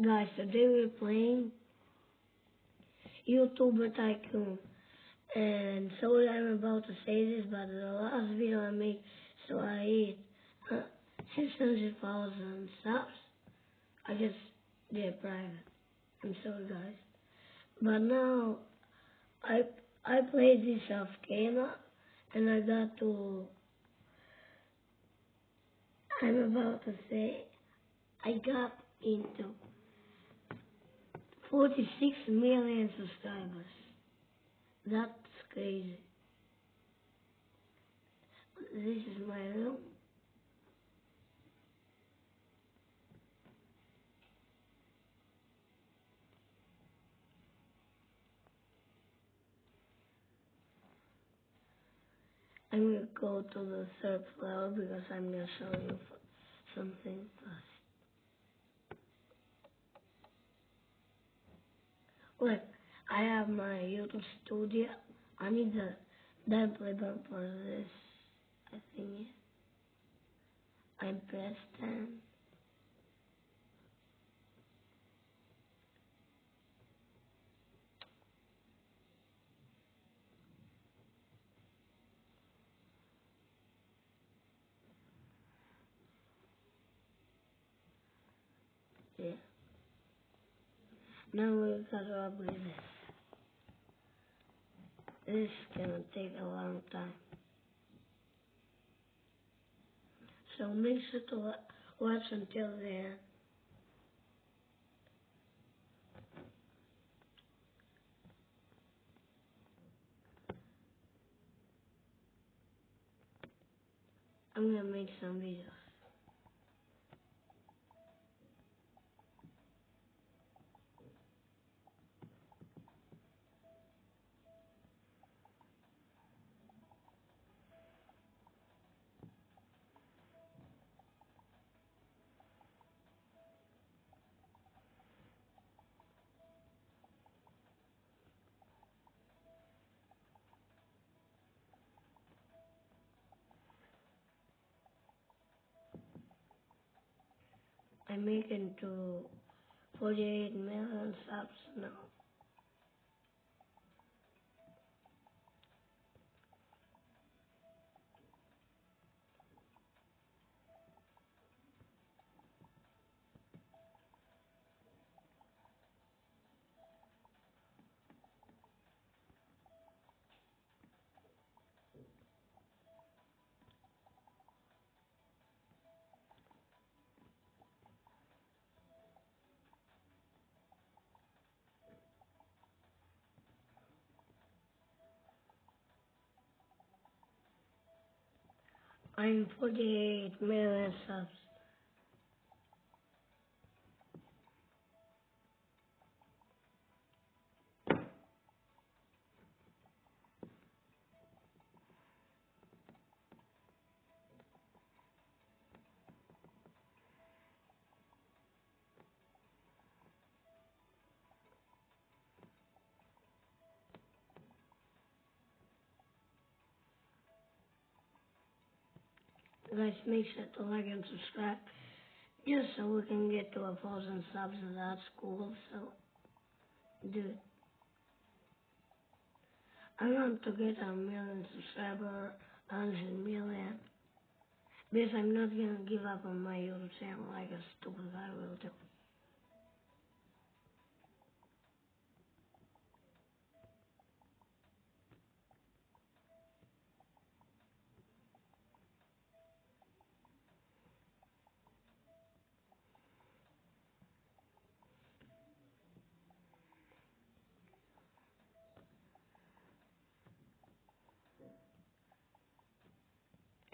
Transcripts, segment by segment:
Guys, today we're playing YouTuber Tycoon. And sorry I'm about to say this, but the last video I made, so I hit 600,000 subs. I just did private. I'm sorry guys. But now, I played this off camera, and I'm about to say, I got into 46 million subscribers. That's crazy. This is my room. I'm gonna go to the third floor because I'm gonna show you something first. Look, I have my YouTube studio. I need the play button for this. I think I press 10. Yeah. Now we gotta upgrade this. This is gonna take a long time. So make sure to watch until the end. I'm gonna make some videos. I'm making to 48 million subs now. I'm 48 million subs. Guys, make sure to like and subscribe, just so we can get to 1,000 subs. That's cool, so do it. I want to get 1,000,000 subscribers, 100 million, because I'm not gonna give up on my YouTube channel like a stupid guy will do.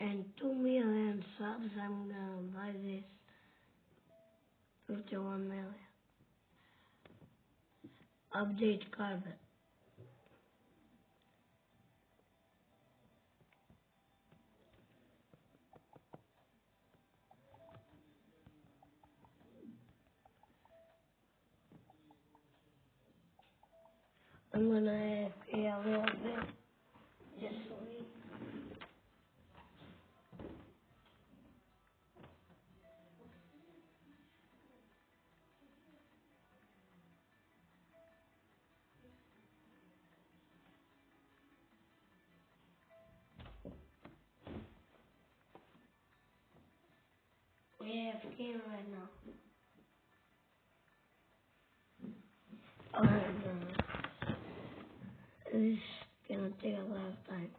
And 2 million subs, I'm gonna buy this 51 million. Update carpet. I'm gonna AFK a little bit, just so we game right now. Alright, this is gonna take a lot of time.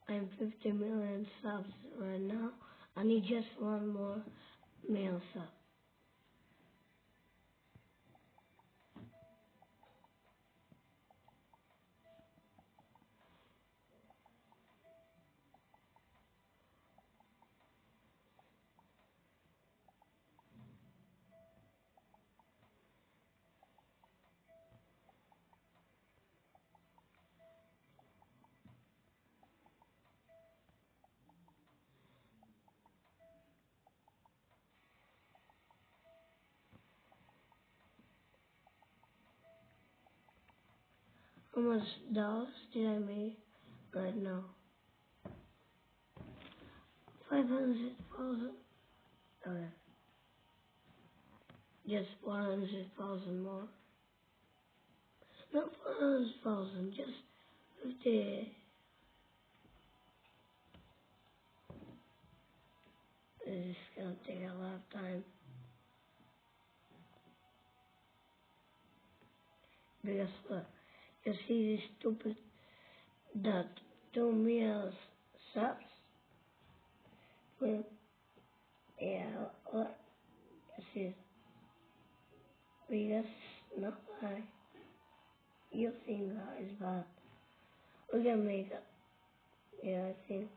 I'm 50 million subs right now. I need just one more male sub. How much dollars did I make right now? 500,000. Okay. Just 100,000 more. Not 400,000, just 50. This is gonna take a lot of time. Because look, you see this stupid that 2 million subs? Well, yeah, look, you see, because not like you think guys, but we can make it. Yeah, I think.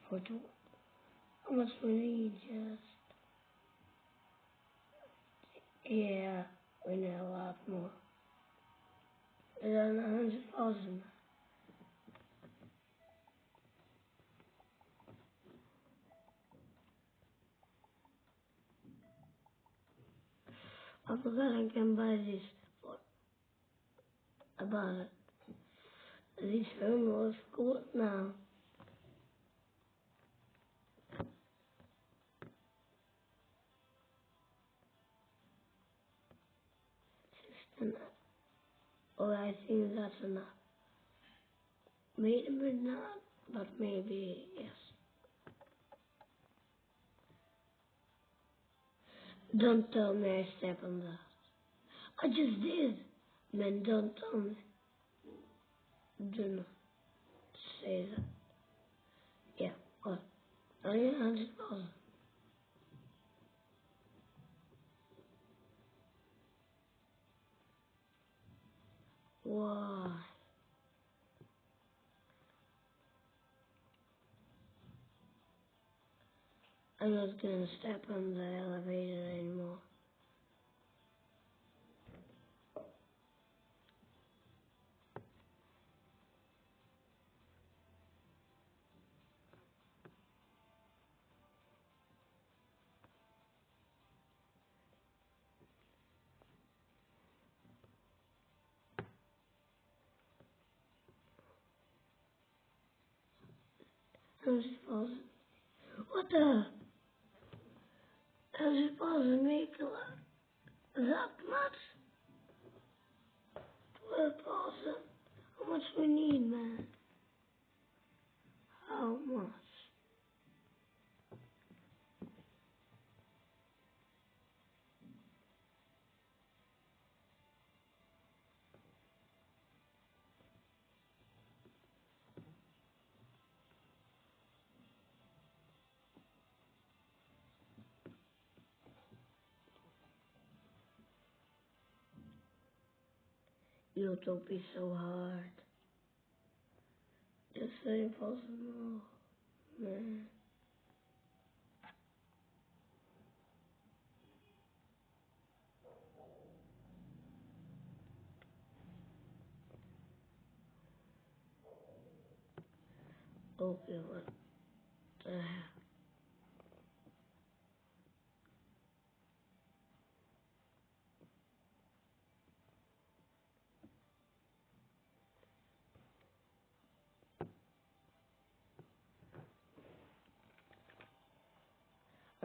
For two, how much we need just, yeah, we need a lot more. Than 100,000. I forgot I can buy this for about it. This film was good now. 16. Oh, I think that's enough. Maybe not, but maybe yes. Don't tell me I step on that. I just did. Man, don't tell me. Do not say that. Yeah, what? Only 100,000. Why? I'm not gonna step on the elevator anymore. I'm supposed. What the? I'm supposed to make that much? 12,000. How much we need, man? How much? YouTube is so hard. Just 30,000 more, man. Okay, what the hell?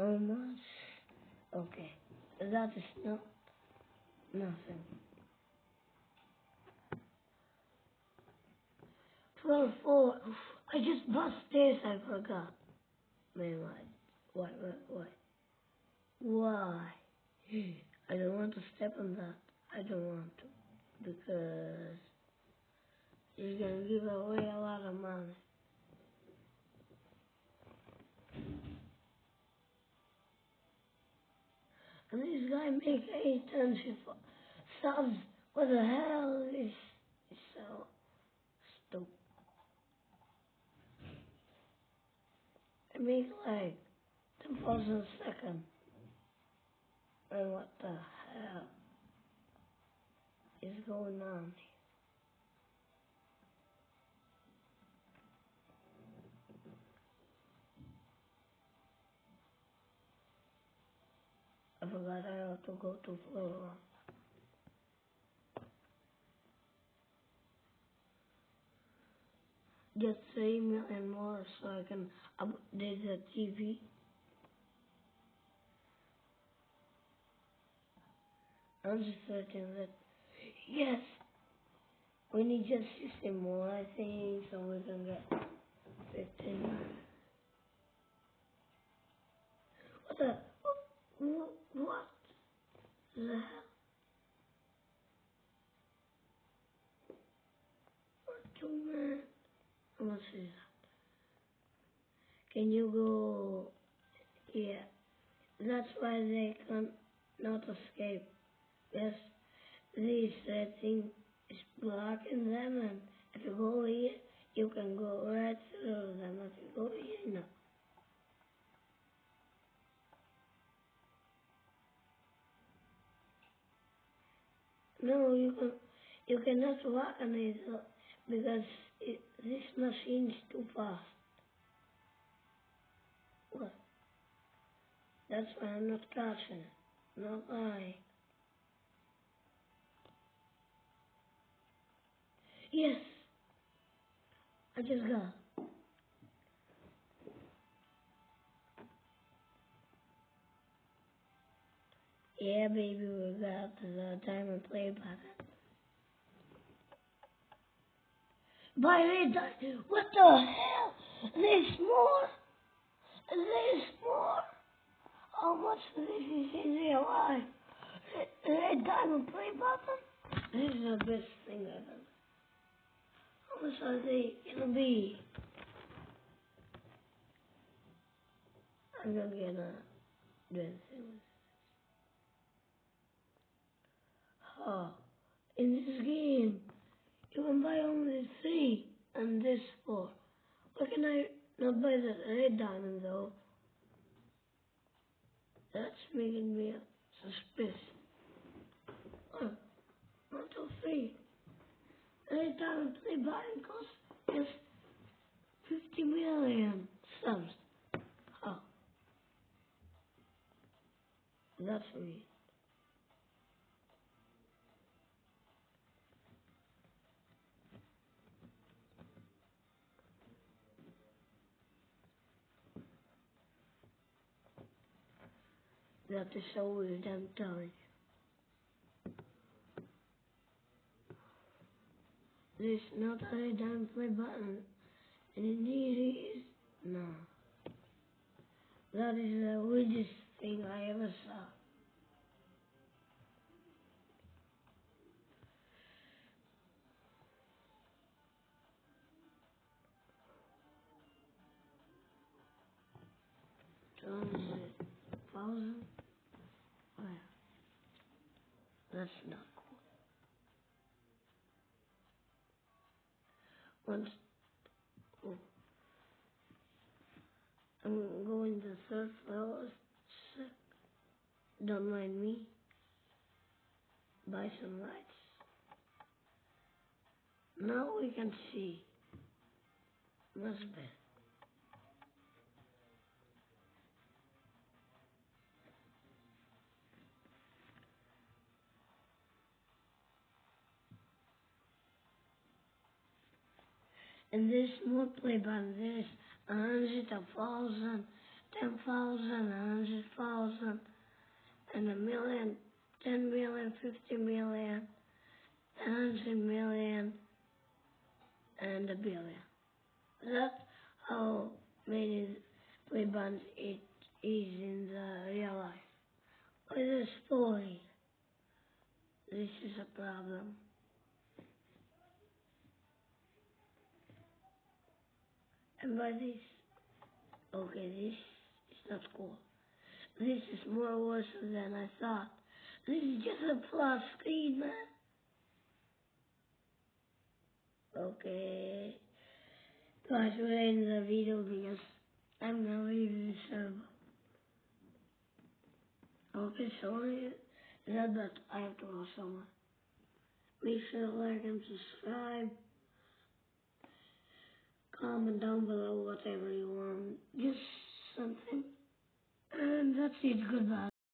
How much? Okay. That is not nothing. 12.4. I just bust this, I forgot. Man, why? Why? I don't want to step on that. I don't want to. Because you're gonna give away a lot of money. And this guy makes 800 subs. What the hell is so stupid? I make like 10,000 a second. And what the hell is going on? I forgot I have to go to floor 1. Just 3 million more so I can update the TV. I'm just searching that. Yes, we need just 60 more, I think, so we can get 15. What the? What the hell? What, man? How much is that? Can you go? Yeah, that's why they cannot escape. Yes, this thing is blocking them, and if you go here, you can go right through them. If you go here, no. No, you cannot walk on it because this machine is too fast. What? That's why I'm not catching it. Not I. Yes, I just got. Yeah, baby, we got the diamond play button. By the way, what the hell? There's more. There's more. How much this is in real life? Red diamond play button? This is the best thing ever. How much are they gonna be? I'm not gonna do anything. Oh, in this game, you can buy only 3 and this 4. Why can I not buy the red diamond though? That's making me suspicious. Oh, 1, 2, 3. Red diamond play button costs just 50 million subs. Oh, that's weird. That is so weird, I'm telling you. There's not a red diamond play button. And indeed it is. No. That is the weirdest thing I ever saw. $200,000? Well, that's not cool. Once oh, I'm going to third floor. Don't mind me. Buy some lights. Now we can see. Much better. And there's more play button. There's 100,000 10,000, 100,000, and a million, 10 million, 50 million, 100 million, and a billion. That's how many ribbons it is in the real life. With a story, this is a problem. And by this, okay, this is not cool. This is more worse than I thought. This is just a flat screen, man. Okay. Guys, we're in the video because I'm gonna leave this server. Okay, sorry that, but I have to go somewhere. Make sure to like and subscribe. Comment down below whatever you want. Just something. And that's it. Goodbye.